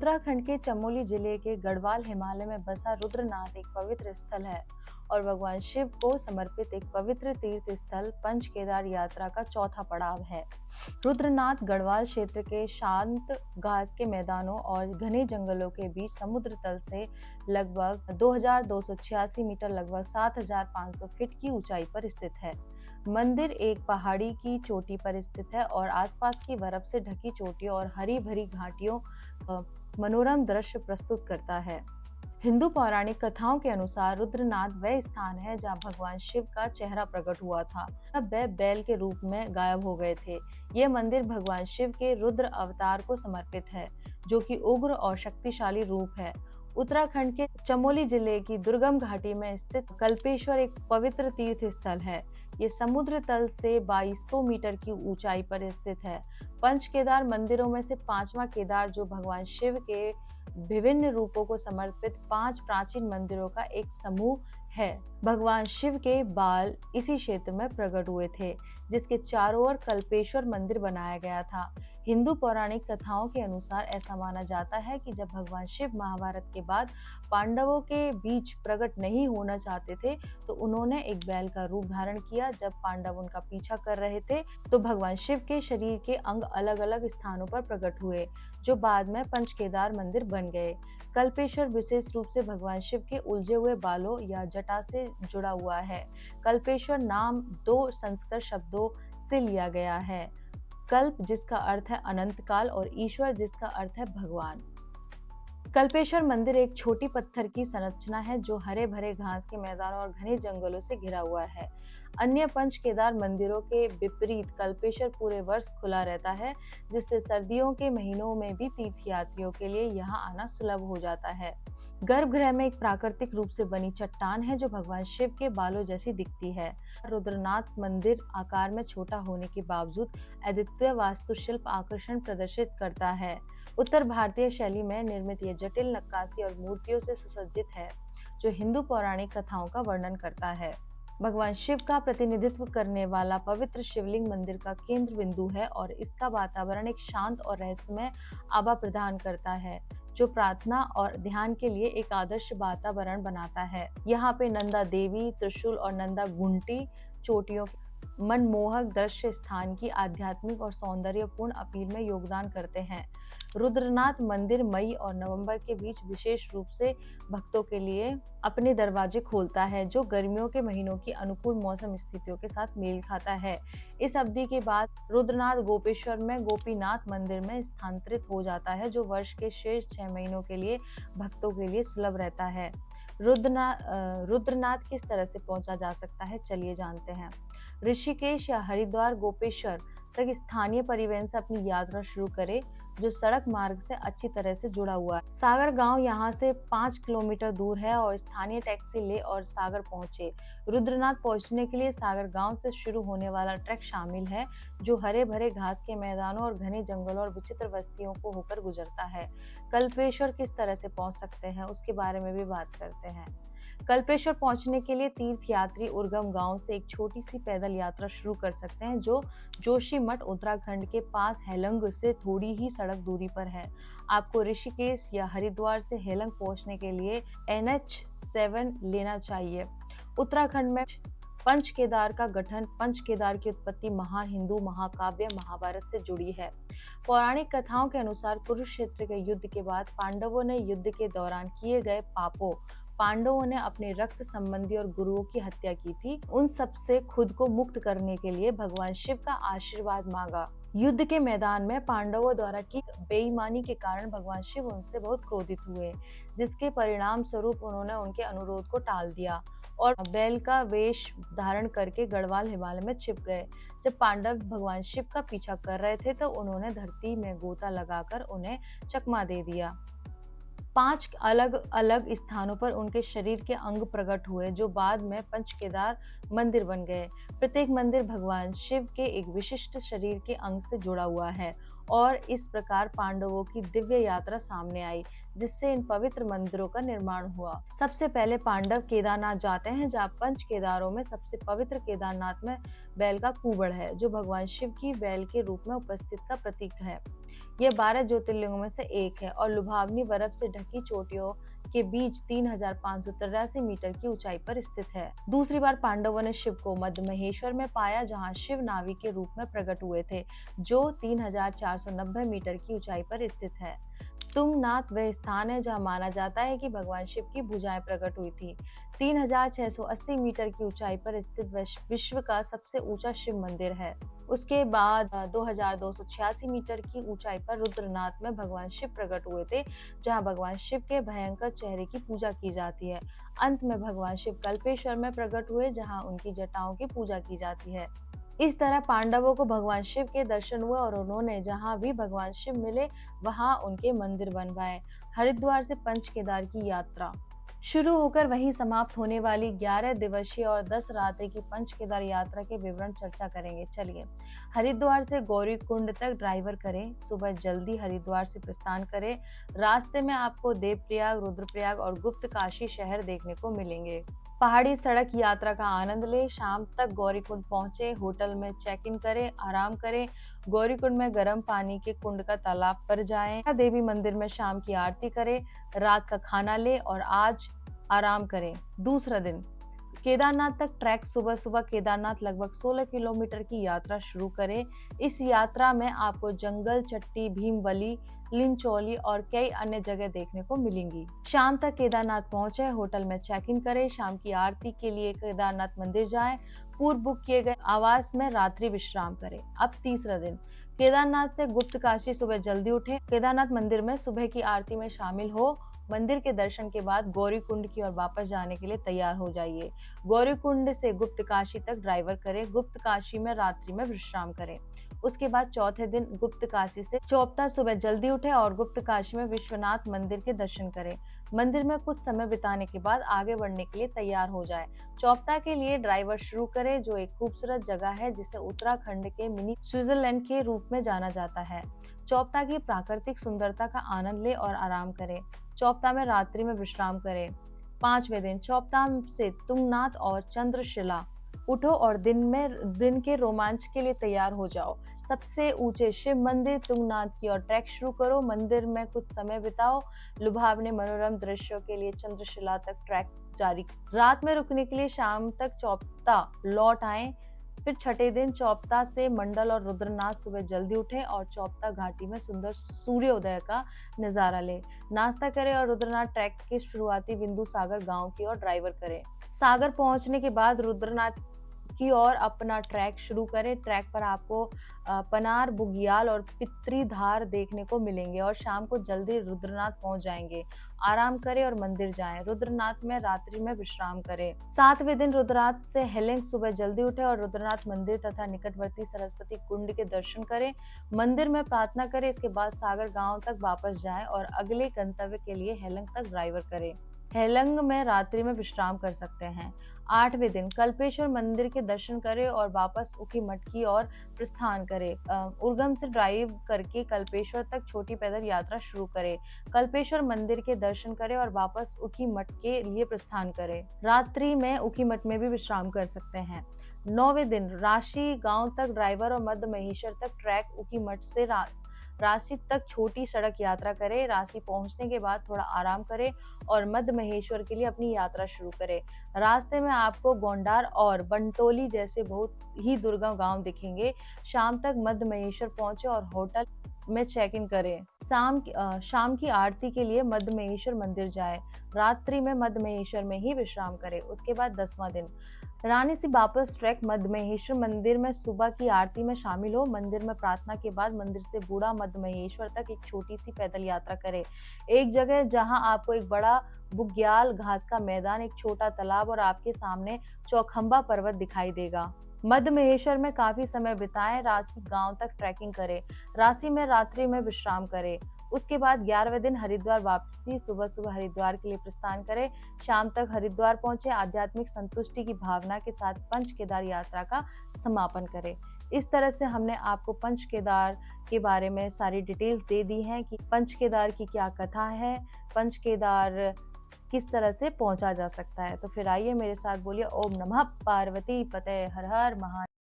उत्तराखंड के चमोली जिले के गढ़वाल हिमालय में बसा रुद्रनाथ एक पवित्र स्थल है और भगवान शिव को समर्पित एक पवित्र तीर्थ स्थल पंच केदार यात्रा का चौथा पड़ाव है। रुद्रनाथ गढ़वाल क्षेत्र के शांत घास के मैदानों और घने जंगलों के बीच समुद्र तल से लगभग 2286 मीटर लगभग 7500 फीट की ऊंचाई पर स्थित है। मंदिर एक पहाड़ी की चोटी पर स्थित है और आसपास की बर्फ से ढकी चोटियों और हरी भरी घाटियों मनोरम दृश्य प्रस्तुत करता है। हिंदू पौराणिक कथाओं के अनुसार रुद्रनाथ वह स्थान है जहां भगवान शिव का चेहरा प्रकट हुआ था। अब वह बैल के रूप में गायब हो गए थे। यह मंदिर भगवान शिव के रुद्र अवतार को समर्पित है, जो कि उग्र और शक्तिशाली रूप है। उत्तराखंड के चमोली जिले की दुर्गम घाटी में स्थित कल्पेश्वर एक पवित्र तीर्थ स्थल है। ये समुद्र तल से 2200 मीटर की ऊंचाई पर स्थित है। पंच केदार मंदिरों में से पांचवा केदार, जो भगवान शिव के विभिन्न रूपों को समर्पित 5 प्राचीन मंदिरों का एक समूह है। भगवान शिव के बाल इसी क्षेत्र में प्रकट हुए थे, जिसके चारों ओर कल्पेश्वर मंदिर बनाया गया था। हिंदू पौराणिक कथाओं के अनुसार ऐसा माना जाता है कि जब भगवान शिव महाभारत के बाद पांडवों के बीच प्रकट नहीं होना चाहते थे, तो उन्होंने एक बैल का रूप धारण किया। जब पांडव उनका पीछा कर रहे थे, तो भगवान शिव के शरीर के अंग अलग अलग स्थानों पर प्रकट हुए, जो बाद में पंच केदार मंदिर बन गए। कल्पेश्वर विशेष रूप से भगवान शिव के उलझे हुए बालों या जटा से जुड़ा हुआ है। कल्पेश्वर नाम 2 संस्कृत शब्दों से लिया गया है, कल्प जिसका अर्थ है अनंत काल और ईश्वर जिसका अर्थ है भगवान। कल्पेश्वर मंदिर एक छोटी पत्थर की संरचना है जो हरे भरे घास के मैदानों और घने जंगलों से घिरा हुआ है। अन्य पंच केदार मंदिरों के विपरीत कल्पेश्वर पूरे वर्ष खुला रहता है, जिससे सर्दियों के महीनों में भी तीर्थयात्रियों के लिए यहाँ आना सुलभ हो जाता है। गर्भगृह में एक प्राकृतिक रूप से बनी चट्टान है जो भगवान शिव के बालों जैसी दिखती है। रुद्रनाथ मंदिर आकार में छोटा होने के बावजूद अद्वितीय वास्तुशिल्प आकर्षण प्रदर्शित करता है। उत्तर भारतीय शैली में निर्मित यह जटिल नक्काशी और मूर्तियों से सुसज्जित है, जो हिंदू पौराणिक कथाओं का वर्णन करता है। भगवान शिव का प्रतिनिधित्व करने वाला पवित्र शिवलिंग मंदिर का केंद्र बिंदु है और इसका वातावरण एक शांत और रहस्यमय आभा प्रदान करता है, जो प्रार्थना और ध्यान के लिए एक आदर्श वातावरण बनाता है। यहाँ पे नंदा देवी, त्रिशूल और नंदा गुंटी चोटियों मनमोहक दृश्य स्थान की आध्यात्मिक और सौंदर्यपूर्ण अपील में योगदान करते हैं। रुद्रनाथ मंदिर मई और नवंबर के बीच विशेष रूप से भक्तों के लिए अपने दरवाजे खोलता है, जो गर्मियों के महीनों की अनुकूल मौसम स्थितियों के साथ मेल खाता है। इस अवधि के बाद रुद्रनाथ गोपेश्वर में गोपीनाथ मंदिर में स्थानांतरित हो जाता है, जो वर्ष के शेष 6 महीनों के लिए भक्तों के लिए सुलभ रहता है। रुद्रनाथ किस तरह से पहुंचा जा सकता है, चलिए जानते हैं। ऋषिकेश या हरिद्वार गोपेश्वर तक स्थानीय परिवहन से अपनी यात्रा शुरू करें, जो सड़क मार्ग से अच्छी तरह से जुड़ा हुआ है। सागर गांव यहां से 5 किलोमीटर दूर है और स्थानीय टैक्सी ले और सागर पहुंचे। रुद्रनाथ पहुंचने के लिए सागर गांव से शुरू होने वाला ट्रैक शामिल है, जो हरे भरे घास के मैदानों और घने जंगलों और विचित्र बस्तियों को होकर गुजरता है। कल्पेश्वर किस तरह से पहुंच सकते हैं, उसके बारे में भी बात करते हैं। कल्पेश्वर पहुंचने के लिए तीर्थयात्री उर्गम गांव से एक छोटी सी पैदल यात्रा शुरू कर सकते हैं, जो जोशीमठ उत्तराखंड के पास हेलंग से थोड़ी ही सड़क दूरी पर है। आपको ऋषिकेश या हरिद्वार से हेलंग पहुंचने के लिए NH7 लेना चाहिए। उत्तराखंड में पंच केदार का गठन, पंच केदार की उत्पत्ति महान हिंदू महाकाव्य महाभारत से जुड़ी है। पौराणिक कथाओं के अनुसार कुरुक्षेत्र के युद्ध के बाद पांडवों ने युद्ध के दौरान किए गए पापों, पांडवों ने अपने रक्त संबंधी और गुरुओं की हत्या की थी, उन सब से खुद को मुक्त करने के लिए भगवान शिव का आशीर्वाद मांगा। युद्ध के मैदान में पांडवों द्वारा की बेईमानी के कारण भगवान शिव उनसे बहुत क्रोधित हुए, जिसके परिणाम स्वरूप उन्होंने उनके अनुरोध को टाल दिया और बैल का वेश धारण करके गढ़वाल हिमालय में छिप गए। जब पांडव भगवान शिव का पीछा कर रहे थे, तो उन्होंने धरती में गोता लगाकर उन्हें चकमा दे दिया। 5 अलग अलग स्थानों पर उनके शरीर के अंग प्रकट हुए, जो बाद में पंच केदार मंदिर बन गए। प्रत्येक मंदिर भगवान शिव के एक विशिष्ट शरीर के अंग से जुड़ा हुआ है और इस प्रकार पांडवों की दिव्य यात्रा सामने आई, जिससे इन पवित्र मंदिरों का निर्माण हुआ। सबसे पहले पांडव केदारनाथ जाते हैं, जहाँ पंच केदारों में सबसे पवित्र केदारनाथ में बैल का कूबड़ है, जो भगवान शिव की बैल के रूप में उपस्थित का प्रतीक है। यह 12 ज्योतिर्लिंगों में से एक है और लुभावनी बर्फ से ढकी चोटियों के बीच 3,583 मीटर की ऊंचाई पर स्थित है। दूसरी बार पांडवों ने शिव को मध्य महेश्वर में पाया, जहां शिव नावी के रूप में प्रकट हुए थे, जो 3,490 मीटर की ऊंचाई पर स्थित है। तुंगनाथ वह स्थान है जहां माना जाता है कि भगवान शिव की भुजाएं प्रकट हुई थी। 3,680 मीटर की ऊंचाई पर स्थित विश्व का सबसे ऊंचा शिव मंदिर है। उसके बाद 2,286 मीटर की ऊंचाई पर रुद्रनाथ में भगवान शिव प्रकट हुए थे, जहां भगवान शिव के भयंकर चेहरे की पूजा की जाती है। अंत में भगवान शिव कल्पेश्वर में प्रकट हुए, जहां उनकी जटाओं की पूजा की जाती है। इस तरह पांडवों को भगवान शिव के दर्शन हुए और उन्होंने जहां भी भगवान शिव मिले वहां उनके मंदिर बनवाए। हरिद्वार से पंच केदार की यात्रा शुरू होकर वहीं समाप्त होने वाली 11 दिवसीय और 10 रात्रि की पंच केदार यात्रा के विवरण चर्चा करेंगे। चलिए, हरिद्वार से गौरी कुंड तक ड्राइवर करें। सुबह जल्दी हरिद्वार से प्रस्थान करें। रास्ते में आपको देवप्रयाग, रुद्रप्रयाग और गुप्त काशी शहर देखने को मिलेंगे। पहाड़ी सड़क यात्रा का आनंद लें। शाम तक गौरीकुंड पहुंचे। होटल में चेक इन करें, आराम करें। गौरीकुंड में गर्म पानी के कुंड का तालाब पर जाएं। देवी मंदिर में शाम की आरती करें। रात का खाना लें और आज आराम करें। दूसरा दिन केदारनाथ तक ट्रैक। सुबह सुबह केदारनाथ लगभग 16 किलोमीटर की यात्रा शुरू करें। इस यात्रा में आपको जंगल, चट्टी, भीमवली, लिंचौली और कई अन्य जगह देखने को मिलेंगी। शाम तक केदारनाथ पहुंचे। होटल में चेक इन करें। शाम की आरती के लिए केदारनाथ मंदिर जाएं। पूर्व बुक किए गए आवास में रात्रि विश्राम करें। अब तीसरा दिन केदारनाथ से गुप्त काशी। सुबह जल्दी उठें। केदारनाथ मंदिर में सुबह की आरती में शामिल हो। मंदिर के दर्शन के बाद गौरी कुंड की ओर वापस जाने के लिए तैयार हो जाइए। गौरी कुंड से गुप्त काशी तक ड्राइवर करें। गुप्त काशी में रात्रि में विश्राम करें। उसके बाद चौथे दिन गुप्त काशी से चौपता। सुबह जल्दी उठे और गुप्त काशी में विश्वनाथ मंदिर के दर्शन करें। मंदिर में कुछ समय बिताने के बाद आगे बढ़ने के लिए तैयार हो जाए। चौपता के लिए ड्राइवर शुरू करें, जो एक खूबसूरत जगह है जिसे उत्तराखंड के मिनी स्विट्जरलैंड के रूप में जाना जाता है। चौपता की प्राकृतिक सुंदरता का आनंद ले और आराम करें। चौपता में रात्रि में विश्राम करें। पांचवें दिन चौपता से तुंगनाथ और चंद्रशिला उठो और दिन के रोमांच के लिए तैयार हो जाओ। सबसे ऊंचे शिव मंदिर तुंगनाथ की ओर ट्रैक शुरू करो। मंदिर में कुछ समय बिताओ। लुभावने मनोरम दृश्यों के लिए चंद्रशिला तक ट्रैक जारी। रात में रुकने के लिए शाम तक चौपता लौट आए। फिर छठे दिन चौपता से मंडल और रुद्रनाथ। सुबह जल्दी उठें और चौपता घाटी में सुंदर सूर्योदय का नजारा लें। नाश्ता करें और रुद्रनाथ ट्रैक के शुरुआती बिंदु सागर गांव की ओर ड्राइवर करें। सागर पहुंचने के बाद रुद्रनाथ की ओर अपना ट्रैक शुरू करें। ट्रैक पर आपको पनार, बुग्याल और पितृधार देखने को मिलेंगे और शाम को जल्दी रुद्रनाथ पहुंच जाएंगे। आराम करें और मंदिर जाएं। रुद्रनाथ में रात्रि में विश्राम करें। सातवें दिन रुद्रनाथ से हेलेंग। सुबह जल्दी उठे और रुद्रनाथ मंदिर तथा निकटवर्ती सरस्वती कुंड के दर्शन करें। मंदिर में प्रार्थना करें। इसके बाद सागर गांव तक वापस जाएं और अगले गंतव्य के लिए हेलेंग तक ड्राइवर करें। हेलंग में रात्रि में विश्राम कर सकते हैं। आठवें दिन कल्पेश्वर मंदिर के दर्शन करें और वापस ऊखीमठ की ओर प्रस्थान करें। उर्गम से ड्राइव करके कल्पेश्वर तक छोटी पैदल यात्रा शुरू करें। कल्पेश्वर मंदिर के दर्शन करें और वापस ऊखीमठ के लिए प्रस्थान करें। रात्रि में ऊखीमठ में भी विश्राम कर सकते हैं। 9वें दिन राशि गांव तक ड्राइवर और मध्य महेश्वर तक ट्रैक। ऊखीमठ से राशि तक छोटी सड़क यात्रा करें। राशि पहुंचने के बाद थोड़ा आराम करें और मध्य महेश्वर के लिए अपनी यात्रा शुरू करें। रास्ते में आपको गोंडार और बंटोली जैसे बहुत ही दुर्गम गांव दिखेंगे। शाम तक मध्य महेश्वर पहुंचे और होटल में चेक इन करें। शाम की आरती के लिए मध्य महेश्वर मंदिर जाए। रात्रि में मध्य महेश्वर में ही विश्राम करें। उसके बाद 10वां दिन रानी से वापस ट्रैक। मध्य महेश्वर मंदिर में सुबह की आरती में शामिल हो। मंदिर में प्रार्थना के बाद मंदिर से बूढ़ा मध्य महेश्वर तक एक छोटी सी पैदल यात्रा करें। एक जगह जहां आपको एक बड़ा बुग्याल घास का मैदान, एक छोटा तालाब और आपके सामने चौखंबा पर्वत दिखाई देगा। मध्य महेश्वर में काफी समय बिताएं। राशि गांव तक ट्रैकिंग करें। राशि में रात्रि में विश्राम करें। उसके बाद 11वें दिन हरिद्वार वापसी। सुबह सुबह हरिद्वार के लिए प्रस्थान करें। शाम तक हरिद्वार पहुंचे। आध्यात्मिक संतुष्टि की भावना के साथ पंच केदार यात्रा का समापन करें। इस तरह से हमने आपको पंच केदार के बारे में सारी डिटेल्स दे दी हैं कि पंच केदार की क्या कथा है, पंच केदार किस तरह से पहुंचा जा सकता है। तो फिर आइए मेरे साथ बोलिए ओम नमः पार्वती पते, हर हर महादेव।